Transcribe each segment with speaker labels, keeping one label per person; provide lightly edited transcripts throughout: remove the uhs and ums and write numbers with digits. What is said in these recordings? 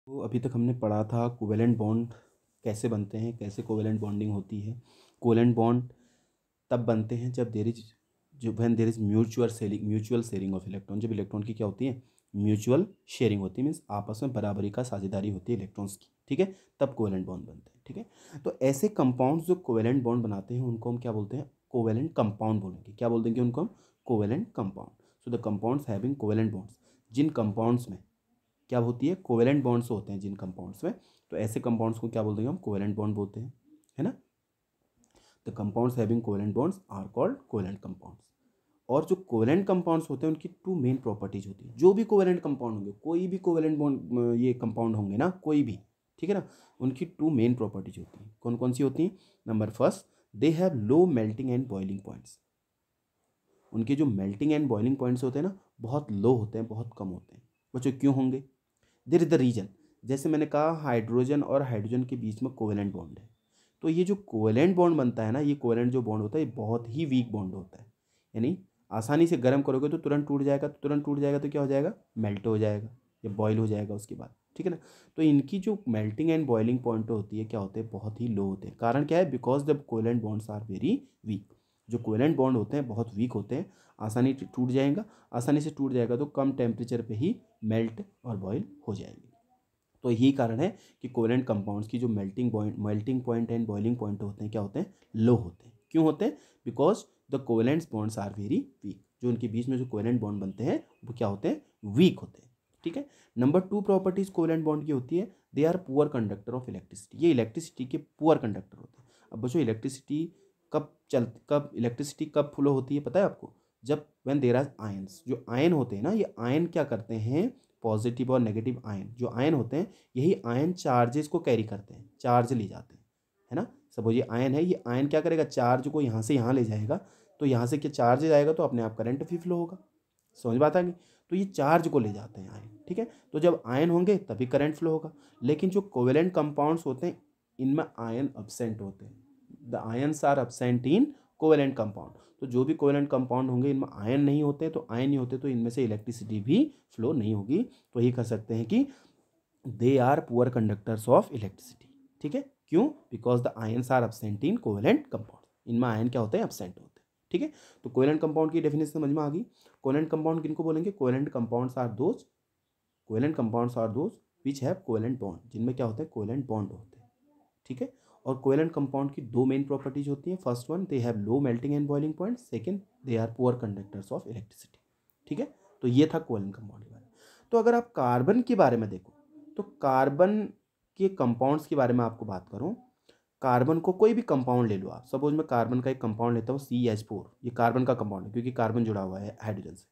Speaker 1: तो अभी तक हमने पढ़ा था कोवेलेंट बॉन्ड कैसे बनते हैं, कैसे कोवेलेंट बॉन्डिंग होती है। कोवेलेंट बॉन्ड तब बनते हैं जब there is mutual sharing of electron. जब इलेक्ट्रॉन की क्या होती है, म्यूचुअल शेयरिंग होती है, मीन्स आपस में बराबरी का साझेदारी होती है इलेक्ट्रॉन्स की, ठीक है, तब कोवेलेंट बॉन्ड बनते हैं, ठीक है। तो ऐसे कंपाउंड्स जो कोवेलेंट बॉन्ड बनाते हैं उनको हम क्या बोलते हैं, कोवेलेंट कंपाउंड बोलेंगे। क्या बोल देंगे उनको हम, covalent compound. So the compounds having covalent bonds, जिन कंपाउंड्स में क्या होती है, कोवेलेंट बॉन्ड्स होते हैं जिन कंपाउंड्स में, तो ऐसे कंपाउंड्स को क्या बोल देंगे हम, कोवेलेंट बॉन्ड बोलते हैं, है ना। The compounds having covalent bonds are called covalent compounds. और जो कोवेलेंट कंपाउंड्स होते हैं उनकी टू मेन प्रॉपर्टीज होती है। जो भी कोवेलेंट कंपाउंड होंगे, कोई भी कोवेलेंट बॉन्ड ये कंपाउंड होंगे ना, कोई भी, ठीक है ना, उनकी टू मेन प्रॉपर्टीज होती हैं। कौन कौन सी होती हैं? Number first, they have low melting and boiling points. उनके जो मेल्टिंग एंड बॉइलिंग पॉइंट्स होते हैं ना, बहुत लो होते हैं, बहुत कम होते हैं। बच्चों क्यों होंगे? There is the reason. जैसे मैंने कहा, हाइड्रोजन और हाइड्रोजन के बीच में कोवेलेंट बॉन्ड है। तो ये जो कोवेलेंट बॉन्ड बनता है ना, ये कोवेलेंट जो बॉन्ड होता है ये बहुत ही वीक बॉन्ड होता है। यानी आसानी से गर्म करोगे तो तुरंत टूट जाएगा, तो तुरंत टूट जाएगा तो क्या हो जाएगा, मेल्ट हो जाएगा या बॉयल हो जाएगा उसके बाद, ठीक है ना। तो इनकी जो मेल्टिंग एंड बॉइलिंग पॉइंट होती है, क्या होते हैं, बहुत ही लो होते हैं। कारण क्या है? Because the covalent bonds are very weak. जो कोवेलेंट बॉन्ड होते हैं बहुत वीक होते हैं, आसानी से टूट जाएगा। आसानी से टूट जाएगा तो कम टेम्परेचर पे ही मेल्ट और बॉयल हो जाएगी। तो यही कारण है कि कोवेलेंट कंपाउंड्स की जो melting point and boiling point होते हैं, क्या होते हैं, लो होते हैं। क्यों होते हैं? Because the covalent bonds are very weak. जो उनके बीच में जो कोवेलेंट बॉन्ड बनते हैं वो क्या होते हैं, वीक होते हैं, ठीक है। Number two properties covalent bond की होती है, they are poor conductor of electricity. ये इलेक्ट्रिसिटी के पुअर कंडक्टर होते हैं। अब बच्चों, इलेक्ट्रिसिटी कब फ्लो होती है पता है आपको? जब व्हेन देयर आर आयंस। जो आयन होते हैं ना, ये आयन क्या करते हैं, पॉजिटिव और नेगेटिव आयन जो आयन होते हैं, यही आयन चार्जेस को कैरी करते हैं, चार्ज ले जाते हैं, है ना। सपोज ये आयन है, ये आयन क्या करेगा, चार्ज को यहाँ से यहाँ ले जाएगा। तो यहाँ से क्या चार्ज जाएगा तो अपने आप करंट भी फ्लो होगा। समझ बात आ गई? तो ये चार्ज को ले जाते हैं आयन, ठीक है। तो जब आयन होंगे तभी करंट फ्लो होगा। लेकिन जो कोवेलेंट कंपाउंड्स होते हैं, इनमें आयन अब्सेंट होते हैं। The ions are absent in covalent compound. तो जो भी कोवेलेंट कंपाउंड होंगे इनमें आयन नहीं होते, तो आयन नहीं होते तो इनमें से इलेक्ट्रिसिटी भी फ्लो नहीं होगी। तो यही कह सकते हैं कि they are poor conductors of electricity, ठीक है। क्यों? Because the ions are absent in covalent compound. इनमें आयन क्या होते हैं, अब्सेंट होते हैं, ठीक है। तो कोवेलेंट कंपाउंड की डेफिनेशन समझ में आ गई। कोवेलेंट कंपाउंड किनको बोलेंगे? Covalent compounds are those which have covalent bond, जिनमें क्या होते हैं, कोवेलेंट बॉन्ड होते हैं, ठीक है। और कोवेलेंट कंपाउंड की दो मेन प्रॉपर्टीज होती हैं। First one, they have low melting and boiling point. Second, they are poor conductors of electricity, ठीक है। तो ये था कोवेलेंट कंपाउंड के बारे में। तो अगर आप कार्बन के बारे में देखो, तो कार्बन के कंपाउंड्स के बारे में आपको बात करूं, कार्बन को कोई भी कंपाउंड ले लो आप। सपोज मैं कार्बन का एक कंपाउंड लेता हूँ CH4, ये कार्बन का कंपाउंड है क्योंकि कार्बन जुड़ा हुआ है हाइड्रोजन से।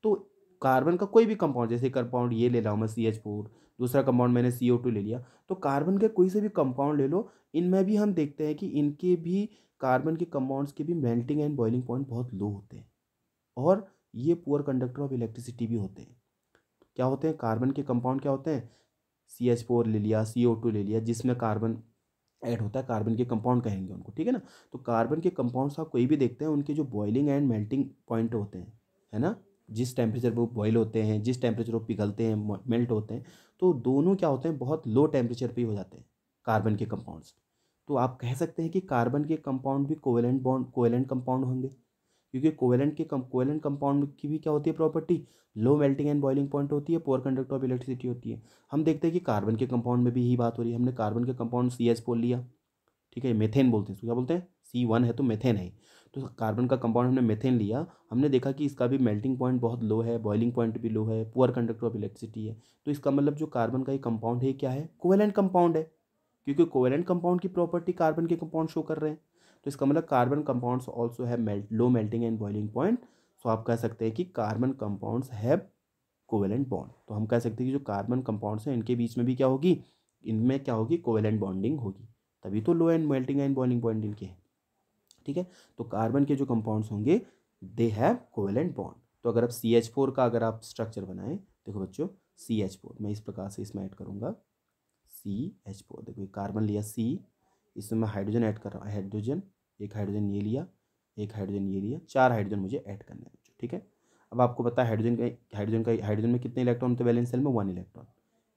Speaker 1: तो कार्बन का कोई भी कंपाउंड, जैसे कंपाउंड ये ले रहा हूँ मैं CH4, दूसरा कंपाउंड मैंने CO2 ले लिया, तो कार्बन के कोई से भी कंपाउंड ले लो, इनमें भी हम देखते हैं कि इनके भी, कार्बन के कंपाउंड्स के भी मेल्टिंग एंड बॉइलिंग पॉइंट बहुत लो होते हैं। और ये पुअर कंडक्टर ऑफ इलेक्ट्रिसिटी भी होते हैं। क्या होते हैं कार्बन के कंपाउंड? क्या होते हैं, CH4 ले लिया, CO2 ले लिया, जिसमें कार्बन ऐड होता है, कार्बन के कंपाउंड कहेंगे उनको, ठीक है ना। तो कार्बन के कंपाउंड्स आप कोई भी देखते हैं, उनके जो बॉइलिंग एंड मेल्टिंग पॉइंट होते हैं, है ना, जिस टेम्परेचर पर वो बॉयल होते हैं, जिस टेम्परेचर पर पिघलते हैं, मेल्ट होते हैं, तो दोनों क्या होते हैं, बहुत लो टेम्परेचर पे ही हो जाते हैं कार्बन के कंपाउंड्स। तो आप कह सकते हैं कि कार्बन के कंपाउंड भी कोवेलेंट कंपाउंड होंगे, क्योंकि कोवेलेंट कंपाउंड की भी क्या होती है property, low melting and boiling point होती है, पुअर कंडक्टर ऑफ इलेक्ट्रिसिटी होती है। हम देखते हैं कि कार्बन के कंपाउंड में भी यही बात हो रही है। हमने कार्बन के कंपाउंड CH4 लिया, ठीक है, मेथेन बोलते हैं इसको, क्या बोलते हैं, C1 है तो मेथेन है। तो कार्बन का कंपाउंड हमने मेथेन लिया, हमने देखा कि इसका भी मेल्टिंग पॉइंट बहुत लो है, बॉइलिंग पॉइंट भी लो है, पुअर कंडक्टर ऑफ इलेक्ट्रिसिटी है। तो इसका मतलब जो कार्बन का ये कंपाउंड है, क्या है, कोवेलेंट कंपाउंड है, क्योंकि कोवेलेंट कंपाउंड की प्रॉपर्टी कार्बन के कंपाउंड शो कर रहे हैं। तो इसका मतलब carbon compounds also have low melting and boiling point. So आप कह सकते हैं कि carbon compounds have covalent bond. तो हम कह सकते हैं कि जो कार्बन कंपाउंड्स हैं इनके बीच में भी क्या होगी, इनमें क्या होगी, कोवेलेंट बॉन्डिंग होगी, तभी तो low and melting and boiling point इनके हैं, ठीक है। तो कार्बन के जो कंपाउंड्स होंगे, दे हैव कोवेलेंट बॉन्ड। तो अगर आप CH4 का अगर आप स्ट्रक्चर बनाएं, देखो बच्चों, CH4 मैं इस प्रकार से इसमें ऐड करूंगा, CH4, देखो ये कार्बन लिया C, इसमें मैं हाइड्रोजन ऐड कर रहा हूँ, हाइड्रोजन, एक हाइड्रोजन ये लिया, एक हाइड्रोजन ये लिया, 4 हाइड्रोजन मुझे ऐड करने हैं, ठीक है। अब आपको पता है हाइड्रोजन में कितने इलेक्ट्रॉन होते हैं वैलेंस शेल में, 1 इलेक्ट्रॉन।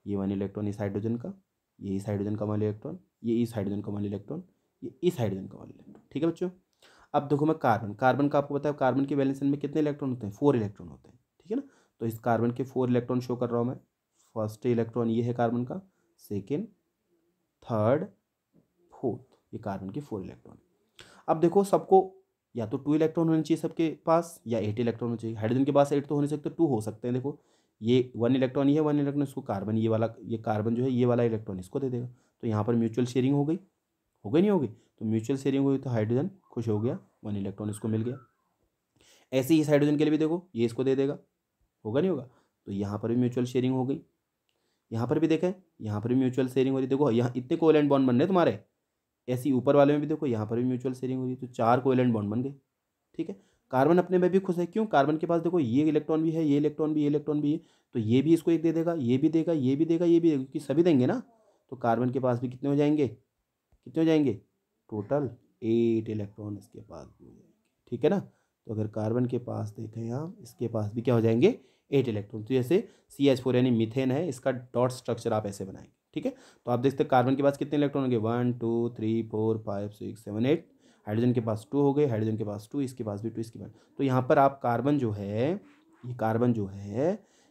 Speaker 1: ये 1 इलेक्ट्रॉन इस हाइड्रोजन का, ये इस हाइड्रोजन का 1 इलेक्ट्रॉन, ये इस हाइड्रोजन का 1 इलेक्ट्रॉन, ये इस हाइड्रोजन का 1 इलेक्ट्रॉन। ठीक है बच्चों। अब देखो मैं कार्बन का आपको बताया, कार्बन के वैलेंस शेल में कितने इलेक्ट्रॉन होते हैं, 4 इलेक्ट्रॉन होते हैं। ठीक है ना। तो इस कार्बन के 4 इलेक्ट्रॉन शो कर रहा हूँ मैं। फर्स्ट इलेक्ट्रॉन ये है कार्बन का, सेकेंड, थर्ड, फोर्थ, ये कार्बन के 4 इलेक्ट्रॉन। अब देखो सबको या तो 2 इलेक्ट्रॉन होने चाहिए सबके पास, या 8 इलेक्ट्रॉन होने चाहिए। हाइड्रोजन के पास 8 तो होने सकते, 2 हो सकते हैं। देखो ये 1 इलेक्ट्रॉन, ये 1 इलेक्ट्रॉन इसको कार्बन, ये वाला, ये कार्बन जो है ये वाला इलेक्ट्रॉन इसको दे देगा। तो यहाँ पर म्यूचुअल शेयरिंग हो गई, नहीं होगी। तो म्यूचुअल शेयरिंग हुई तो हाइड्रोजन खुश हो गया, 1 इलेक्ट्रॉन इसको मिल गया। ऐसे ही इस हाइड्रोजन के लिए भी देखो, ये इसको दे देगा, नहीं होगा। तो यहाँ पर भी म्यूचुअल शेयरिंग हो गई। यहाँ पर भी देखें, यहाँ पर भी म्यूचुअल शेयरिंग हो रही है। देखो यहाँ इतने कोवेलेंट बॉन्ड बन रहे हैं तुम्हारे। ऐसे ही ऊपर वाले में भी देखो, यहाँ पर भी म्यूचुअल शेयरिंग हो रही है, तो 4 कोवेलेंट बॉन्ड बन गए। ठीक है। कार्बन अपने में भी खुश है, क्यों, कार्बन के पास देखो ये इलेक्ट्रॉन भी है, ये इलेक्ट्रॉन भी, ये इलेक्ट्रॉन भी है, तो ये भी इसको एक दे देगा, ये भी देगा, ये भी देगा, ये भी देगा, क्योंकि सभी देंगे ना। तो कार्बन के पास भी कितने हो जाएंगे, टोटल 8 इलेक्ट्रॉन इसके पास भी हो जाएंगे। ठीक है ना। तो अगर कार्बन के पास देखें आप, इसके पास भी क्या हो जाएंगे, 8 इलेक्ट्रॉन। तो जैसे CH4 यानी मीथेन है, इसका डॉट स्ट्रक्चर आप ऐसे बनाएंगे। ठीक है। तो आप देखते हैं कार्बन के पास कितने इलेक्ट्रॉन होंगे, 1 2 3 4 5 6 7 8। हाइड्रोजन के पास 2 हो गए, हाइड्रोजन के पास 2, इसके पास भी 2, इसके पास। तो यहाँ पर आप कार्बन जो है,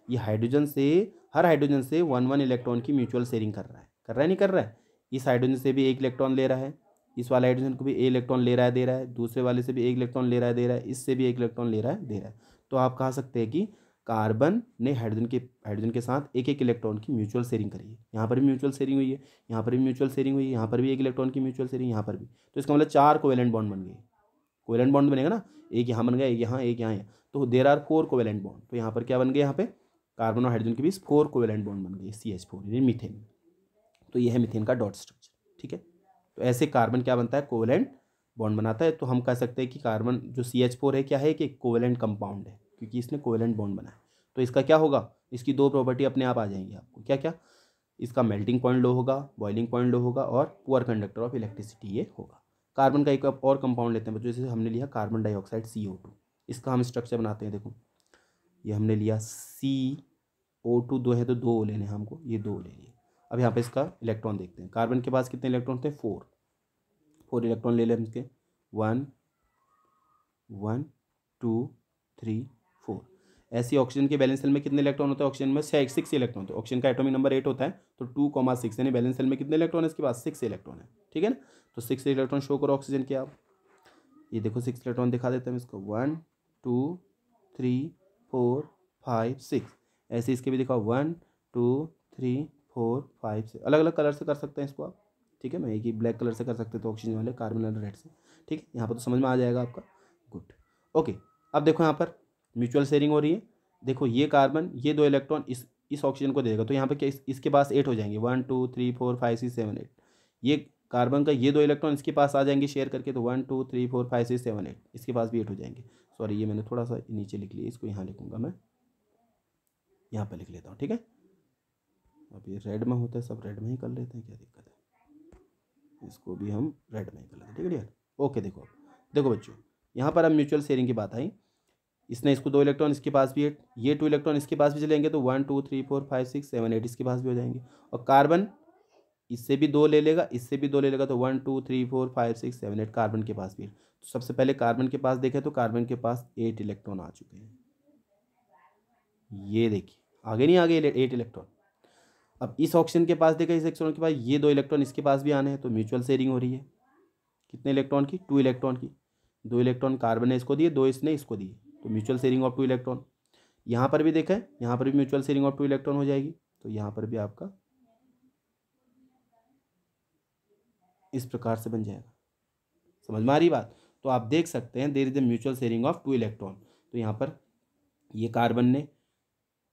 Speaker 1: ये हाइड्रोजन से, हर हाइड्रोजन से 1 इलेक्ट्रॉन की म्यूचुअल शेयरिंग कर रहा है, नहीं कर रहा है। इस हाइड्रोजन से भी 1 इलेक्ट्रॉन ले रहा है, इस वाले हाइड्रोजन को भी 1 इलेक्ट्रॉन ले रहा है, दे रहा है, दूसरे वाले से भी 1 इलेक्ट्रॉन ले रहा है, दे रहा है, इससे भी 1 इलेक्ट्रॉन ले रहा है, दे रहा है। तो आप कह सकते हैं कि कार्बन ने हाइड्रोजन के साथ 1 इलेक्ट्रॉन की म्यूचुअल शेयरिंग करी है। यहाँ पर भी म्यूचुअल शेयरिंग हुई है, यहाँ पर भी म्यूचुअल शेयरिंग हुई है, यहाँ पर भी 1 इलेक्ट्रॉन की म्यूचुअल शेयरिंग, यहाँ पर भी। तो इसका मतलब 4 कोवेलेंट बॉन्ड बन गए। कोवेलेंट बॉन्ड बनेगा ना, एक यहाँ बन गया, एक यहाँ, एक यहाँ। तो देयर आर 4 कोवेलेंट बॉन्ड। तो यहाँ पर क्या बन गए, यहाँ पे कार्बन और हाइड्रोजन के बीच 4 कोवेलेंट बॉन्ड बन गए, CH4 यानी मीथेन। तो ये है मीथेन का डॉट स्ट्रक्चर। ठीक है। तो ऐसे कार्बन क्या बनता है, कोवेलेंट बॉन्ड बनाता है। तो हम कह सकते हैं कि कार्बन जो CH4 है क्या है, कि कोवेलेंट कंपाउंड है, क्योंकि इसने कोवेलेंट बॉन्ड बनाया। तो इसका क्या होगा, इसकी 2 प्रॉपर्टी अपने आप आ जाएंगी आपको, क्या क्या, इसका मेल्टिंग पॉइंट लो होगा, बॉइलिंग पॉइंट लो होगा, और पुअर कंडक्टर ऑफ इलेक्ट्रिसिटी ये होगा। कार्बन का एक और कंपाउंड लेते हैं बच्चों, जैसे हमने लिया कार्बन डाइऑक्साइड CO2। इसका हम स्ट्रक्चर बनाते हैं। देखो ये हमने लिया CO2, 2 है तो 2 लेने हैं हमको, ये 2 ले लिए। अब यहाँ पे इसका इलेक्ट्रॉन देखते हैं। कार्बन के पास कितने इलेक्ट्रॉन थे, 4 इलेक्ट्रॉन ले लें इसके, 1 1 2 3 4। ऐसी ऑक्सीजन के बैलेंस सेल में कितने इलेक्ट्रॉन होते हैं, ऑक्सीजन में 6 इलेक्ट्रॉन होते हैं। ऑक्सीजन का एटॉमिक नंबर 8 होता है, तो 2,6 यानी बैलेंस सेल में कितने इलेक्ट्रॉन है इसके पास, 6 इलेक्ट्रॉन है। ठीक है ना। तो 6 इलेक्ट्रॉन शो करो ऑक्सीजन के आप। ये देखो 6 इलेक्ट्रॉन दिखा देते हैं इसको, 1 2 3 4 5 6। ऐसे इसके भी दिखाओ, 1 2 3 4 5 6। अलग अलग कलर से कर सकते हैं इसको आप। ठीक है। मैं एक ही ब्लैक कलर से कर सकते तो ऑक्सीजन वाले, कार्बन वाले रेड से। ठीक है। यहाँ पर तो समझ में आ जाएगा आपका। गुड। ओके। अब देखो यहाँ पर म्यूचुअल शेयरिंग हो रही है। देखो ये कार्बन, ये 2 इलेक्ट्रॉन इस ऑक्सीजन को देगा, तो यहाँ पे क्या इसके पास 8 हो जाएंगे, 1 2 3 4 5 6 7 8। ये कार्बन का ये 2 इलेक्ट्रॉन इसके पास आ जाएंगे शेयर करके, तो 1 2 3 4 5 6 7 8, इसके पास भी 8 हो जाएंगे। सॉरी, ये मैंने थोड़ा सा नीचे लिख लिया, इसको यहाँ लिखूंगा मैं, यहाँ पर लिख लेता हूँ। ठीक है। अब ये रेड में होता है, सब रेड में ही कर लेते हैं, क्या दिक्कत है, इसको भी हम रेड में ही कर लेते हैं। ठीक है यार। ओके। देखो बच्चों, यहाँ पर अब म्यूचुअल शेयरिंग की बात आई। इसने इसको 2 इलेक्ट्रॉन, इसके पास भी 8, ये 2 इलेक्ट्रॉन इसके पास भी चलेंगे, तो 1 2 3 4 5 6 7 8 इसके पास भी हो जाएंगे। और कार्बन इससे भी 2 ले लेगा, इससे भी 2 ले लेगा, तो 1 2 3 4 5 6 7 8 कार्बन के पास भी। तो सबसे पहले कार्बन के पास देखें तो कार्बन के पास 8 इलेक्ट्रॉन आ चुके हैं। ये देखिए आगे नहीं, आगे 8 इलेक्ट्रॉन। अब इस ऑक्सीजन के पास देखा, इस इलेक्ट्रॉन के पास ये 2 इलेक्ट्रॉन इसके पास भी आने हैं, तो म्यूचुअल शेयरिंग हो रही है। कितने इलेक्ट्रॉन की, 2 इलेक्ट्रॉन की। 2 इलेक्ट्रॉन कार्बन ने इसको दिए, 2 इसने इसको दिए, तो म्यूचुअल शेयरिंग ऑफ 2 इलेक्ट्रॉन। यहाँ पर भी देखा है, यहाँ पर भी म्यूचुअल शेयरिंग ऑफ 2 इलेक्ट्रॉन हो जाएगी। तो यहाँ पर भी आपका इस प्रकार से बन जाएगा। समझ में आ रही बात। तो आप देख सकते हैं there is a mutual sharing of 2 electron. तो यहाँ पर ये कार्बन ने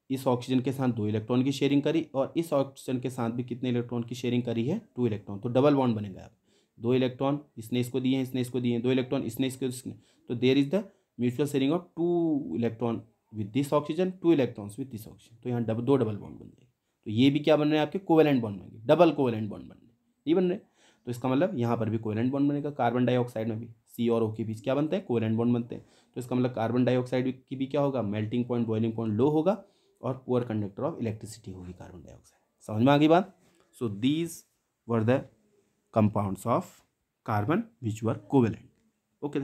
Speaker 1: इस ऑक्सीजन के साथ 2 इलेक्ट्रॉन की शेयरिंग करी, और इस ऑक्सीजन के साथ भी कितने इलेक्ट्रॉन की शेयरिंग करी है, 2 इलेक्ट्रॉन। तो डबल बॉन्ड बनेगा। आप 2 इलेक्ट्रॉन इसने इसको दिए हैं, इसने इसको दिए हैं, 2 इलेक्ट्रॉन इसने इसको। तो there is the mutual sharing of 2 electron with this oxygen, 2 electrons with this oxygen. तो यहाँ 2 डबल बॉन्ड बन जाएंगे। तो ये भी क्या बन रहे हैं आपके, कोवेलेंट बॉन्ड बनेंगे, डबल कोवेलेंट बॉन्ड बन रहे, ये बन रहे। तो इसका मतलब यहाँ पर भी कोवेलेंट बॉन्ड बनेगा। कार्बन डाइऑक्साइड में भी C और O के बीच क्या बनते हैं, कोवेलेंट बॉन्ड बनते हैं। तो इसका मतलब कार्बन डाइऑक्साइड की भी क्या होगा, मेल्टिंग पॉइंट, बॉइलिंग पॉइंट लो होगा, और पुअर कंडक्टर ऑफ इलेक्ट्रिसिटी होगी कार्बन डाइऑक्साइड। समझ में आ गई बात। So these were the compounds of carbon which were covalent. Okay.